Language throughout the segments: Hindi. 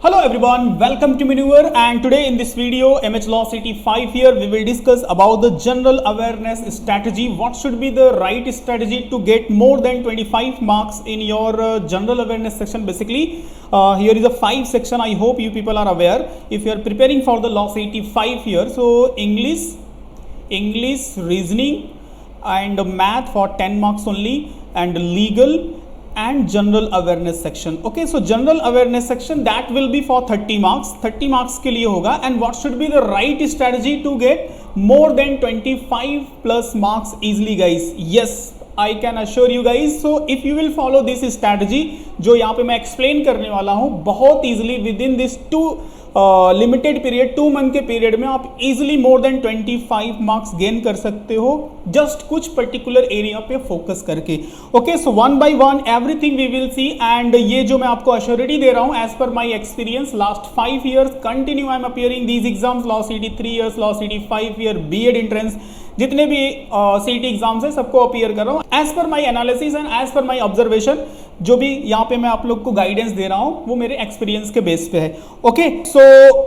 Hello everyone, welcome to Maneuver, and today in this video MH Law City 5 here we will discuss about the general awareness strategy. What should be the right strategy to get more than 25 marks in your general awareness section. Basically here is a 5 section. I hope you people are aware if you are preparing for the Law City 5 here. So English, reasoning and math for 10 marks only, and legal and general awareness section. Okay, so general awareness section that will be for 30 marks के लिए होगा. And what should be the right strategy to get more than 25 plus marks easily, guys? Yes, I can assure you guys. So if you will follow this strategy जो यहाँ पे मैं explain करने वाला हूँ, बहुत easily within this limited period 2 month के पीरियड में आप easily more than 25 marks gain कर सकते हो, जस्ट कुछ पर्टिकुलर एरिया पे फोकस करके. Okay, so one by one everything we will see. And ये जो मैं आपको अश्योरिटी दे रहा हूँ as per my experience last 5 years continue I am appearing these exams. Law city 3 years, law CET 5 year, BEd entrance, जितने भी सीटी एग्जाम्स है सबको अपियर कर रहा हूँ एज पर माई analysis and as per my observation. जो भी यहाँ पे मैं आप लोग को गाइडेंस दे रहा हूँ वो मेरे एक्सपीरियंस के बेस पे है. Okay, so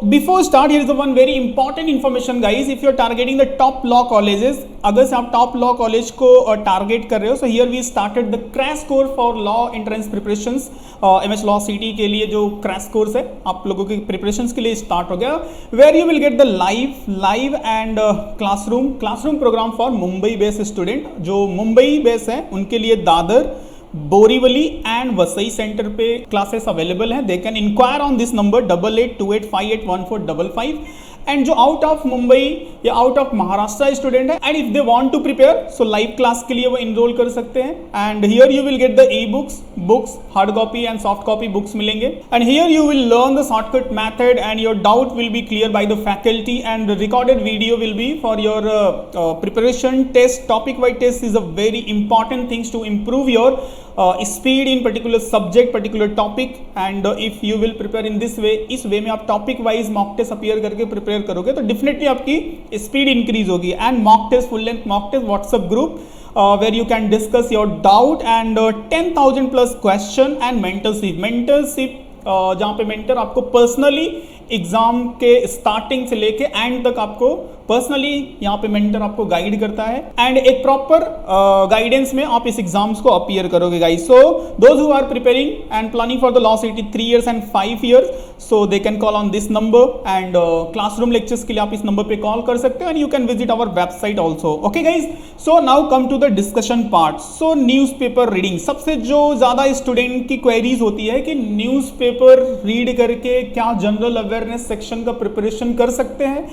before start here is one very important information guys. If you are targeting the top law colleges, अगर से आप टॉप लॉ कॉलेज को टारगेट कर रहे हो, so here we started the crash course for law entrance preparations. MH law CET के लिए जो क्रैश कोर्स है आप लोगों के प्रिपरेशंस के लिए स्टार्ट हो गया, where you will get the live and classroom programme for Mumbai based student. जो मुंबई बेस है उनके लिए दादर, बोरीवली एंड वसई सेंटर पे क्लासेस अवेलेबल हैं. They can enquire on this number 8828581455. And जो आउट ऑफ मुंबई या आउट ऑफ महाराष्ट्र स्टूडेंट है and if they want to prepare, so live class के लिए वो इनरोल कर सकते हैं. And here you will get the e books hard copy and soft copy books मिलेंगे. And here you will learn the shortcut method and your doubt will be clear by the faculty. And recorded video will be for your preparation. Test, topic wise test is a very important things to improve your speed in particular subject, particular topic. and if you will prepare in this way, इस वे में आप topic wise mock test appear करके प्रिपेयर करोगे तो डेफिनेटली आपकी स्पीड इंक्रीज होगी. And mock test, full length mock test WhatsApp group where you can discuss your doubt and 10,000 plus question and mentorship जहाँ पे मेंटर आपको पर्सनली एग्जाम के स्टार्टिंग से लेके एंड तक आपको पर्सनली यहाँ पे मेंटर आपको गाइड करता है. एंड एक प्रॉपर गाइडेंस में आप इस एग्जाम्स को अपीयर करोगे guys. So those who are preparing and planning for the law city 3 years and 5 years, so they can call on this number. And classroom lectures के लिए आप इस नंबर पे कॉल कर सकते हो and you can visit our website also. Okay guys, so now come to the discussion part. So newspaper reading, सबसे जो ज्यादा स्टूडेंट की क्वेरीज होती है कि न्यूज़पेपर रीड करके क्या जनरल अवेयरनेस सेक्शन का प्रिपरेशन कर सकते हैं,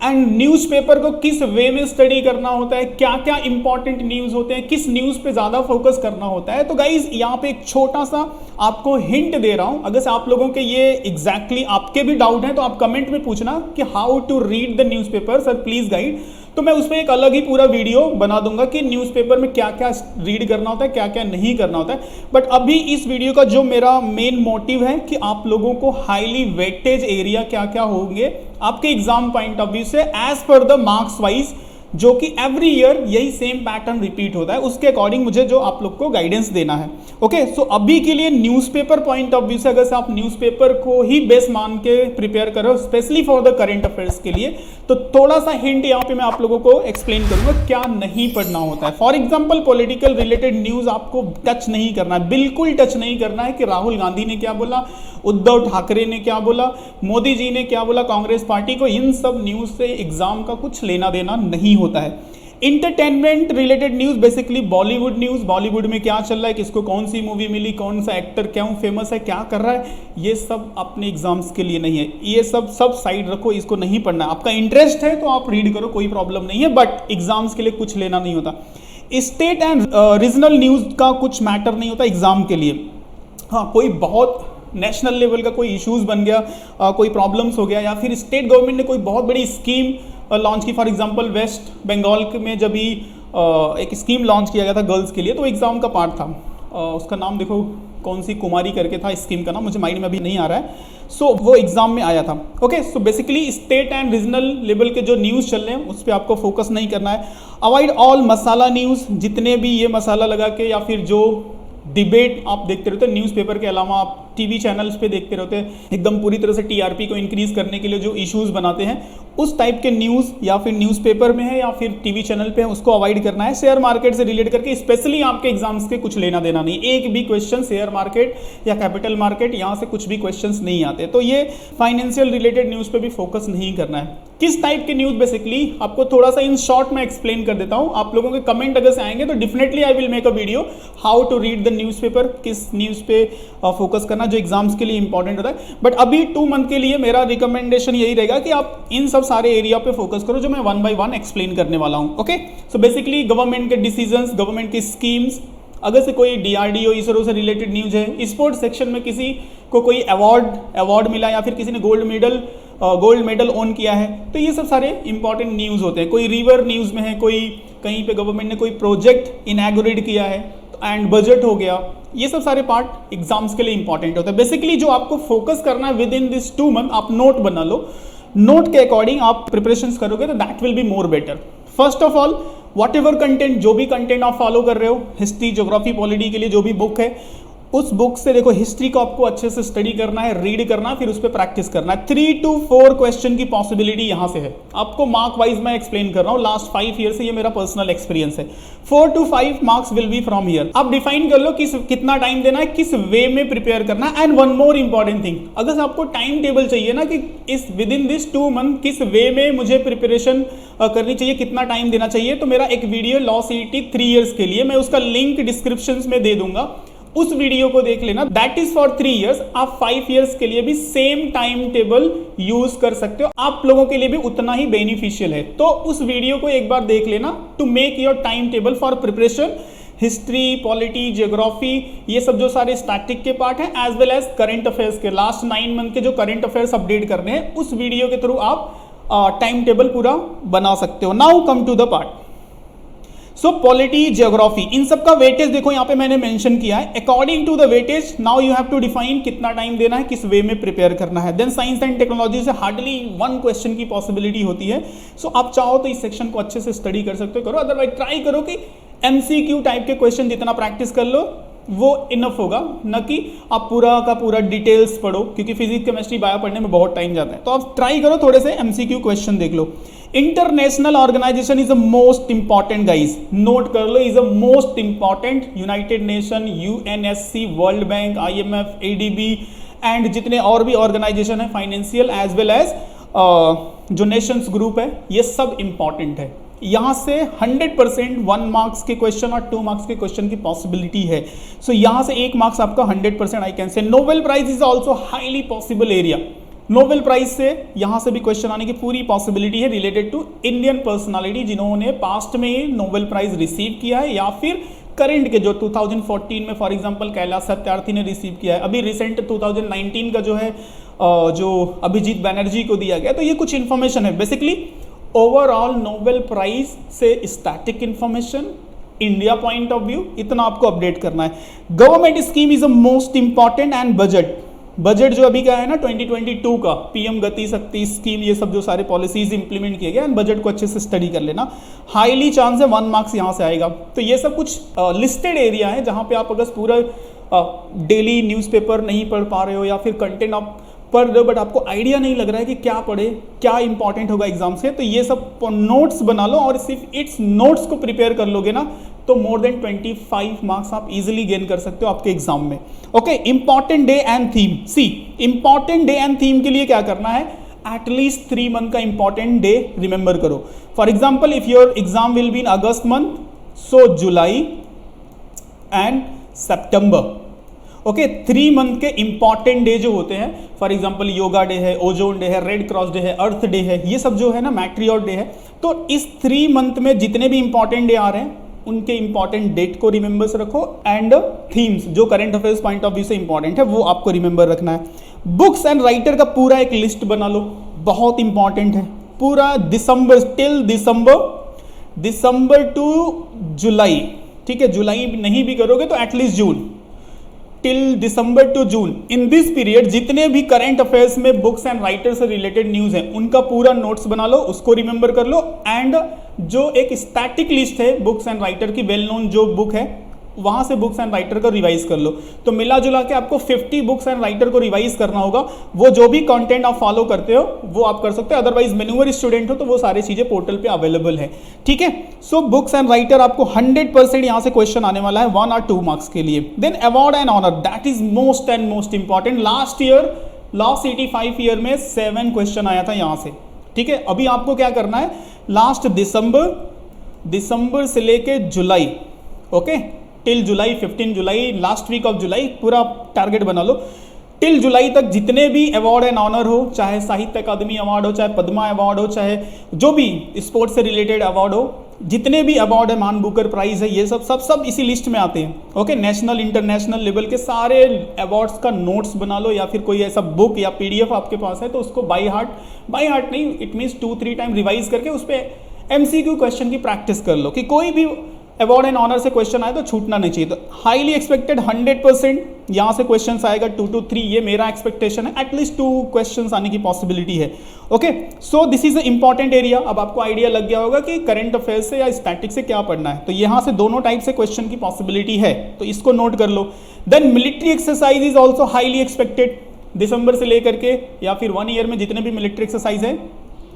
एंड न्यूज़पेपर को किस वे में स्टडी करना होता है, क्या क्या इंपॉर्टेंट न्यूज़ होते हैं, किस न्यूज़ पे ज़्यादा फोकस करना होता है. तो गाइज यहाँ पे एक छोटा सा आपको हिंट दे रहा हूँ. अगर से आप लोगों के ये एग्जैक्टली आपके भी डाउट हैं तो आप कमेंट में पूछना कि how to read the newspaper, sir please guide. तो मैं उस पर एक अलग ही पूरा वीडियो बना दूंगा कि न्यूज़पेपर में क्या क्या रीड करना होता है, क्या क्या नहीं करना होता है. बट अभी इस वीडियो का जो मेरा मेन मोटिव है कि आप लोगों को हाईली वेटेज एरिया क्या क्या होंगे आपके एग्जाम पॉइंट ऑफ व्यू से as per the marks wise, जो कि एवरी ईयर यही सेम पैटर्न रिपीट होता है, उसके अकॉर्डिंग मुझे जो आप लोग को गाइडेंस देना है. ओके, सो अभी के लिए न्यूज़पेपर पॉइंट ऑफ व्यू से अगर से आप न्यूज़पेपर को ही बेस मान के प्रिपेयर करो specially for the current affairs के लिए, तो थोड़ा सा हिंट यहाँ पे मैं आप लोगों को एक्सप्लेन करूंगा क्या नहीं पढ़ना होता है. For example political related news आपको टच नहीं करना है, बिल्कुल टच नहीं करना है कि राहुल गांधी ने क्या बोला, उद्धव ठाकरे ने क्या बोला, मोदी जी ने क्या बोला कांग्रेस पार्टी को. इन सब न्यूज़ से एग्जाम का कुछ लेना देना नहीं होता है. Entertainment related news, basically Bollywood news, Bollywood में क्या चल रहा है, किसको कौन सी मूवी मिली, कौन सा एक्टर क्यों फेमस है, क्या कर रहा है, ये सब अपने एग्जाम्स के लिए नहीं है. ये सब साइड रखो, इसको नहीं पढ़ना है. आपका इंटरेस्ट है तो आप रीड करो, कोई प्रॉब्लम नहीं है, बट एग्जाम्स के लिए कुछ लेना नहीं होता. स्टेट एंड रीजनल न्यूज़ का कुछ मैटर नहीं होता एग्जाम के लिए. हाँ, कोई बहुत नेशनल लेवल का कोई इश्यूज बन गया, कोई प्रॉब्लम्स हो गया, या फिर स्टेट गवर्नमेंट ने कोई बहुत बड़ी स्कीम लॉन्च की. फॉर एग्जांपल वेस्ट बंगाल में जब भी एक स्कीम लॉन्च किया गया था गर्ल्स के लिए, तो एग्ज़ाम का पार्ट था. उसका नाम देखो, कौन सी कुमारी करके था स्कीम का नाम, मुझे माइंड में अभी नहीं आ रहा है. सो वो एग्जाम में आया था. Okay, so basically state and regional level के जो न्यूज़ चल रहे हैं उस पर आपको फोकस नहीं करना है. अवॉइड ऑल मसाला न्यूज़, जितने भी ये मसाला लगा के या फिर जो डिबेट आप देखते रहते हो न्यूज़पेपर के अलावा, आप टीवी चैनल्स पे देखते रहते हैं, एकदम पूरी तरह से टीआरपी को इंक्रीज करने के लिए जो इश्यूज बनाते हैं, उस टाइप के न्यूज़ या फिर न्यूज़पेपर में है या फिर टीवी चैनल पे है, उसको अवॉइड करना है। शेयर मार्केट से रिलेट करके स्पेशली आपके एग्जाम्स के कुछ लेना देना नहीं, एक भी क्वेश्चन शेयर मार्केट या कैपिटल मार्केट यहाँ से कुछ भी क्वेश्चंस नहीं आते। तो ये फाइनेंशियल रिलेटेड न्यूज़ पे भी फोकस नहीं करना है। किस टाइप के न्यूज़ बेसिकली आपको थोड़ा सा इन शॉर्ट में एक्सप्लेन कर देता हूँ। आप लोगों के कमेंट अगर से आएंगे तो definitely I will make a video how to read the newspaper, किस न्यूज़ पे फोकस करना जो एग्जाम्स के लिए इंपॉर्टेंट होता है। बट अभी 2 मंथ के लिए मेरा रिकमेंडेशन यही रहेगा कि आप इन सब सारे एरिया पे फोकस करो जो मैं 1 बाय 1 एक्सप्लेन करने वाला हूँ। ओके, सो बेसिकली गवर्नमेंट के डिसीजंस, गवर्नमेंट की स्कीम्स, अगर से कोई डीआरडीओ इसरो से रिलेटेड न्यूज़ है, स्पोर्ट्स सेक्शन में किसी को कोई अवार्ड मिला या फिर किसी ने गोल्ड मेडल ओन किया है, तो ये सब सारे इंपॉर्टेंट न्यूज़ होते हैं। कोई रिवर न्यूज़ में है, कोई कहीं पे गवर्नमेंट ने कोई प्रोजेक्ट इनैगोरेट किया है, एंड बजट हो गया, ये सब सारे पार्ट एग्जाम्स के लिए इंपॉर्टेंट होता है। बेसिकली जो आपको फोकस करना है विद इन दिस 2 मंथ, आप नोट बना लो, नोट के अकॉर्डिंग आप प्रिपरेशंस करोगे तो that will be more better. First of all what ever content, जो भी कंटेंट आप फॉलो कर रहे हो, हिस्ट्री, ज्योग्राफी, पॉलिटी के लिए जो भी बुक है, उस बुक से देखो हिस्ट्री को आपको अच्छे से स्टडी करना है, रीड करना है, फिर उस पर प्रैक्टिस करना है। 3 to 4 क्वेश्चन की पॉसिबिलिटी यहां से है। आपको मार्क वाइज मैं एक्सप्लेन कर रहा हूं, लास्ट 5 ईयर से ये मेरा पर्सनल एक्सपीरियंस है। 4 to 5 marks will be from here. आप डिफाइन कर लो कितना टाइम देना है, किस वे में प्रिपेयर करना है। And one more important thing, अगर आपको टाइम टेबल चाहिए ना कि इस विद इन दिस 2 मंथ किस वे में मुझे प्रिपरेशन करनी चाहिए, कितना टाइम देना चाहिए, तो मेरा एक वीडियो लॉ सीईटी 3 इयर्स के लिए, मैं उसका लिंक डिस्क्रिप्शन में दे दूंगा, उस वीडियो को देख लेना। That is for 3 years. आप 5 इयर्स के लिए भी सेम टाइम टेबल यूज कर सकते हो, आप लोगों के लिए भी उतना ही बेनिफिशियल है। तो उस वीडियो को एक बार देख लेना to make your time table for preparation. History, polity, geography, ये सब जो सारे स्टैटिक के पार्ट हैं, as well as current affairs के लास्ट 9 मंथ के जो करंट अफेयर्स अपडेट करने हैं, उस वीडियो के थ्रू आप टाइम टेबल पूरा बना सकते हो। Now come to the part. So polity, geography, इन सब का वेटेज देखो यहाँ पे मैंने मेंशन किया है। According to the weightage now you have to define कितना टाइम देना है, किस वे में प्रिपेयर करना है। देन साइंस एंड टेक्नोलॉजी से हार्डली 1 क्वेश्चन की पॉसिबिलिटी होती है। सो आप चाहो तो इस सेक्शन को अच्छे से स्टडी कर सकते हो, करो, अदरवाइज ट्राई करो कि एमसीक्यू टाइप के क्वेश्चन जितना प्रैक्टिस कर लो वो इनफ होगा, न कि आप पूरा का पूरा डिटेल्स पढ़ो, क्योंकि फिजिक्स, केमिस्ट्री, बायो पढ़ने में बहुत टाइम जाता है। तो आप ट्राई करो थोड़े से एमसीक्यू क्वेश्चन देख लो। International organization is a most important guys, note कर लो, is a most important. United Nation, UNSC, World Bank, IMF, ADB and जितने और भी ऑर्गेनाइजेशन है फाइनेंशियल एज वेल एज जो नेशंस ग्रुप है, ये सब इंपॉर्टेंट है। यहां से 100% 1 मार्क्स के क्वेश्चन और 2 मार्क्स के क्वेश्चन की पॉसिबिलिटी है। सो यहां से 1 मार्क्स आपका 100% I can say. Nobel prize is also highly possible area. Nobel prize से यहां से भी क्वेश्चन आने की पूरी पॉसिबिलिटी है रिलेटेड टू इंडियन पर्सनालिटी जिन्होंने पास्ट में ही नोबेल प्राइज रिसीव किया है, या फिर करंट के जो 2014 में फॉर एग्जांपल कैलाश सत्यार्थी ने रिसीव किया है। अभी रिसेंट 2019 का जो है जो अभिजीत बैनर्जी को दिया गया। तो ये कुछ इंफॉर्मेशन है। बेसिकली ओवरऑल नोबेल प्राइज से static information, India point of view, इतना आपको अपडेट करना है। Government scheme is a most important and budget जो अभी का है ना 2022 का, पीएम गति शक्ति स्कीम, ये सब जो सारे पॉलिसीज इंप्लीमेंट किए गए, एंड बजट को अच्छे से स्टडी कर लेना। हाईली चांस है 1 मार्क्स यहां से आएगा। तो ये सब कुछ लिस्टेड एरिया है जहां पे आप अगर पूरा डेली न्यूज़पेपर नहीं पढ़ पा रहे हो या फिर कंटेंट आप पढ़ रहे हो बट आपको आइडिया नहीं लग रहा है कि क्या पढ़े, क्या इंपॉर्टेंट होगा एग्जाम से, तो ये सब नोट्स बना लो और सिर्फ इट्स नोट्स को प्रिपेयर कर लोगे ना तो मोर देन 25 मार्क्स आप इजीली गेन कर सकते हो आपके एग्जाम में। Okay, important day and theme. See, important day and theme के लिए क्या करना है, एटलीस्ट 3 मंथ का इंपॉर्टेंट डे रिमेंबर करो। For example if your exam will be in August month, so July and September. Okay, 3 month के इंपॉर्टेंट डे जो होते हैं, फॉर एग्जांपल योगा डे है, ओजोन डे है, रेड क्रॉस डे है, अर्थ डे है, ये सब जो है ना मैट्रियोट डे है। तो इस 3 मंथ में जितने भी इंपॉर्टेंट डे आ रहे हैं उनके इंपॉर्टेंट डेट को रिमेंबर्स रखो, एंड थीम्स जो current affairs point of view से इंपॉर्टेंट है वो आपको रिमेंबर रखना है। बुक्स एंड राइटर का पूरा एक लिस्ट बना लो, बहुत इंपॉर्टेंट है। पूरा दिसंबर टिल दिसंबर टू जुलाई, ठीक है, जुलाई नहीं भी करोगे तो at least June, till December to June, in this period जितने भी करंट अफेयर्स में बुक्स एंड राइटर से रिलेटेड न्यूज है उनका पूरा नोट्स बना लो, उसको रिमेंबर कर लो। एंड जो एक स्टैटिक लिस्ट है बुक्स एंड राइटर की, वेल नोन जो बुक है वहां से बुक्स एंड राइटर को रिवाइज कर लो। तो मिला जुला के आपको 50 बुक्स एंड राइटर को रिवाइज करना होगा। वो जो भी कंटेंट आप फॉलो करते हो वो आप कर सकते हो, अदरवाइज मेन्यूअर स्टूडेंट हो तो वो सारी चीजें पोर्टल पे अवेलेबल है, ठीक है। सो बुक्स एंड राइटर आपको 100% यहां से क्वेश्चन आने वाला है 1 और 2 मार्क्स के लिए। Then award and honour, that is most and most important. Last 85 year में 7 क्वेश्चन आया था यहां से, ठीक है। अभी आपको क्या करना है, लास्ट दिसंबर से लेके जुलाई, ओके, टिल जुलाई, 15 जुलाई, लास्ट वीक ऑफ जुलाई पूरा टारगेट बना लो। टिल जुलाई तक जितने भी अवार्ड एंड ऑनर हो, चाहे साहित्य अकादमी अवार्ड हो, चाहे पद्मा अवार्ड हो, चाहे जो भी स्पोर्ट्स से रिलेटेड अवार्ड हो, जितने भी अवार्ड है, मान बुकर प्राइज है, ये सब इसी लिस्ट में आते हैं, ओके। नेशनल इंटरनेशनल लेवल के सारे अवार्ड्स का नोट्स बना लो, या फिर कोई ऐसा बुक या पीडीएफ आपके पास है तो उसको बाय हार्ट नहीं, इट मीन्स 2-3 टाइम रिवाइज करके उस पर एमसीक्यू क्वेश्चन की प्रैक्टिस कर लो कि कोई भी अवार्ड एंड ऑनर से क्वेश्चन आए तो छूटना नहीं चाहिए। तो हाईली एक्सपेक्टेड 100% यहाँ से क्वेश्चन आएगा, 2 to 3, ये मेरा एक्सपेक्टेशन है। एटलीस्ट 2 क्वेश्चन आने की पॉसिबिलिटी है, okay. So this is a important area. अब आपको आइडिया लग गया होगा कि करंट अफेयर्स से या स्टैटिक से क्या पढ़ना है। तो यहाँ से दोनों टाइप से क्वेश्चन की पॉसिबिलिटी है, तो इसको नोट कर लो। Then military exercise is also highly expected. दिसंबर से लेकर के या फिर 1 ईयर में जितने भी मिलिट्री एक्सरसाइज है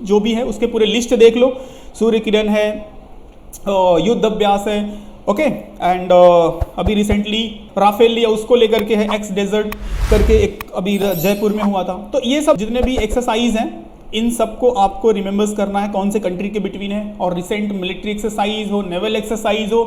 जो भी है उसके पूरे लिस्ट देख लो। सूर्य किरण है, युद्ध अभ्यास है, ओके, एंड अभी रिसेंटली राफेल लिया उसको लेकर के है, एक्स डेजर्ट करके एक अभी जयपुर में हुआ था। तो ये सब जितने भी एक्सरसाइज हैं इन सबको आपको रिमेंबर्स करना है कौन से कंट्री के बिटवीन है, और रिसेंट मिलिट्री एक्सरसाइज हो, नेवल एक्सरसाइज हो,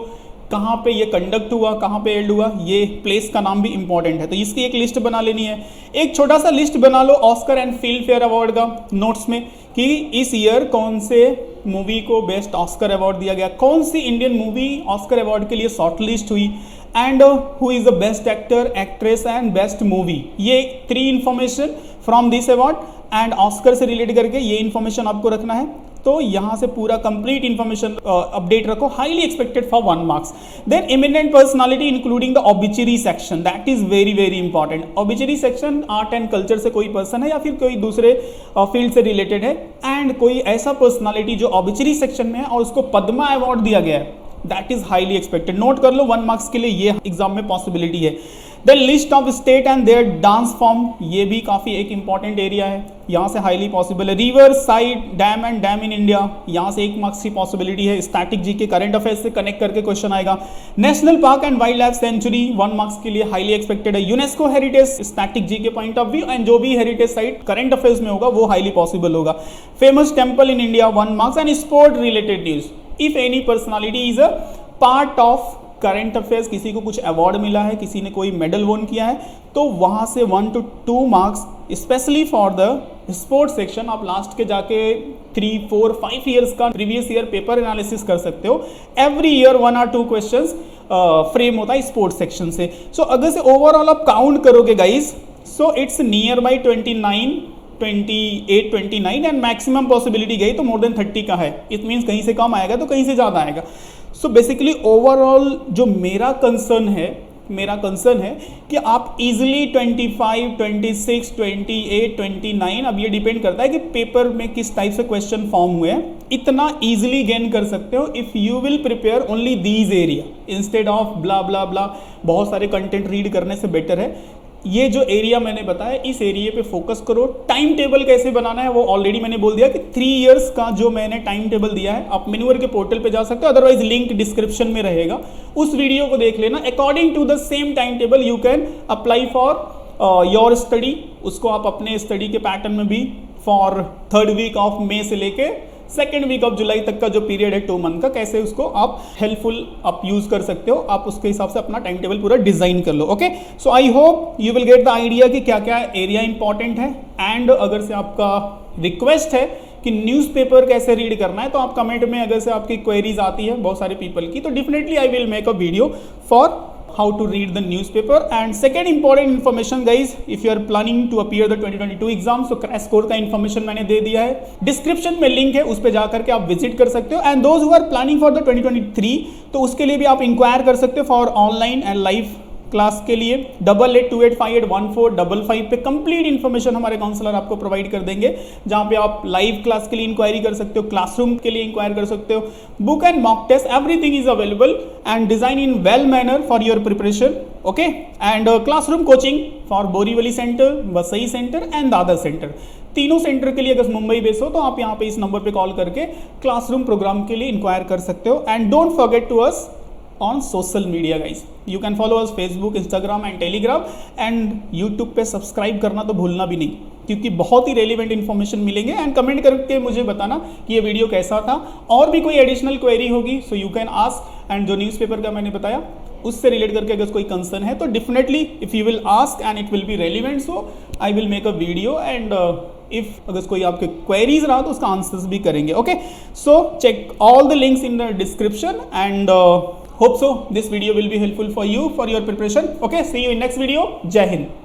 कहाँ पे ये कंडक्ट हुआ, कहाँ पे एल्ड हुआ, ये प्लेस का नाम भी इंपॉर्टेंट है। तो इसकी एक लिस्ट बना लेनी है। एक छोटा सा लिस्ट बना लो ऑस्कर एंड फिल्म फेयर अवार्ड का नोट्स में, कि इस ईयर कौन से मूवी को बेस्ट ऑस्कर अवार्ड दिया गया, कौन सी इंडियन मूवी ऑस्कर अवार्ड के लिए शॉर्ट लिस्ट हुई, and who is the best actor, actress and best movie. ये 3 information from this award and Oscar से रिलेट करके ये इंफॉर्मेशन आपको रखना है। तो यहाँ से पूरा कंप्लीट इंफॉर्मेशन अपडेट रखो, highly expected for 1 marks. Then eminent personality including the obituary section, that is very very important. Obituary section art and culture से कोई पर्सन है या फिर कोई दूसरे फील्ड से रिलेटेड है, एंड कोई ऐसा पर्सनालिटी जो ऑबिचरी सेक्शन में है और उसको पद्मा अवार्ड दिया गया है, that is highly expected. Note कर लो, 1 मार्क्स के लिए ये एग्जाम में पॉसिबिलिटी है। Then list of state and their dance form, ये भी काफी एक इंपॉर्टेंट एरिया है, यहाँ से हाईली पॉसिबल है। River, side, dam and dam in India, यहाँ से 1 मार्क्स की पॉसिबिलिटी है। स्टैटिक जी के करंट अफेयर्स से कनेक्ट करके क्वेश्चन आएगा। National park and wild life sanctuary 1 marks के लिए हाईली एक्सपेक्टेड है। यूनेस्को हेरिटेज, स्टैटिक जी के पॉइंट ऑफ व्यू, एंड जो भी हेरिटेज साइट करंट अफेयर्स में होगा वो हाईली पॉसिबल होगा। Famous temple in India 1 marks, and sport related news, if any personality is a part of current affairs, किसी को कुछ अवार्ड मिला है, किसी ने कोई मेडल वोन किया है, तो वहां से 1 to 2 marks specially for the sports section. आप लास्ट के जाके 3, 4, 5 ईयर्स का प्रीवियस ईयर पेपर एनालिसिस कर सकते हो। Every year 1 or 2 questions frame होता है स्पोर्ट्स सेक्शन से। सो अगर से ओवरऑल आप काउंट करोगे guys, so it's near by 28, 29 and maximum possibility गई तो मोर देन 30 का है। इट मीन्स कहीं से कम आएगा तो कहीं से ज़्यादा आएगा। सो बेसिकली ओवरऑल जो मेरा कंसर्न है कि आप इजीली 25, 26, 28, 29, अब ये डिपेंड करता है कि पेपर में किस टाइप से क्वेश्चन फॉर्म हुए हैं, इतना इजीली गेन कर सकते हो if you will prepare only these area instead of blah blah blah. बहुत सारे कंटेंट रीड करने से बेटर है ये जो एरिया मैंने बताया, इस एरिया पे फोकस करो। टाइम टेबल कैसे बनाना है वो ऑलरेडी मैंने बोल दिया कि 3 इयर्स का जो मैंने टाइम टेबल दिया है, आप मेन्यूअर के पोर्टल पे जा सकते हो, अदरवाइज लिंक डिस्क्रिप्शन में रहेगा, उस वीडियो को देख लेना। According to the same time table you can apply for your study. उसको आप अपने स्टडी के पैटर्न में भी for 3rd week of May से लेके 2nd वीक ऑफ जुलाई तक का जो पीरियड है 2 मंथ का, कैसे उसको आप हेल्पफुल आप यूज कर सकते हो, आप उसके हिसाब से अपना टाइम टेबल पूरा डिजाइन कर लो। Okay, so I hope you will get the idea कि क्या क्या एरिया इंपॉर्टेंट है। एंड अगर से आपका रिक्वेस्ट है कि न्यूज़पेपर कैसे रीड करना है, तो आप कमेंट में अगर से आपकी क्वेरीज आती है बहुत सारे पीपल की, तो definitely I will make a video for how to read the newspaper. And second important information guys, if you are planning to appear the 2022 exam, so crash course का information मैंने दे दिया है, डिस्क्रिप्शन में लिंक है, उस पे जा करके आप विजिट कर सकते हो। And those who are planning for the 2023, तो उसके लिए भी आप इंक्वायर कर सकते हो for online and live class के लिए 8828581455 पे कंप्लीट इन्फॉर्मेशन हमारे काउंसलर आपको प्रोवाइड कर देंगे, जहां पे आप लाइव क्लास के लिए इंक्वायरी कर सकते हो, क्लासरूम के लिए इंक्वायर कर सकते हो, book and mock test, everything is available and design in well manner for your preparation. Okay, and classroom coaching for Borivali centre, Vasai centre and Dadar centre. तीनों सेंटर के लिए अगर मुंबई बेस हो तो आप यहाँ पे इस नंबर पे कॉल करके क्लासरूम प्रोग्राम के लिए इंक्वायर कर सकते हो. And don't forget to us on social media guys. You can follow us Facebook, Instagram and Telegram, and YouTube पे सब्सक्राइब करना तो भूलना भी नहीं, क्योंकि बहुत ही रेलिवेंट इन्फॉर्मेशन मिलेंगे. एंड कमेंट करके मुझे बताना कि ये वीडियो कैसा था. और भी कोई एडिशनल क्वेरी होगी so you can ask. And जो न्यूज़पेपर का मैंने बताया उससे रिलेट करके अगर कोई कंसर्न है तो definitely if you will ask and it will be relevant, so I will make a video and if अगर कोई आपके क्वेरीज रहा तो उसका आंसर्स भी करेंगे. Okay, so check all the links in the description and hope so this video will be helpful for you for your preparation. Okay, see you in next video. Jai Hind.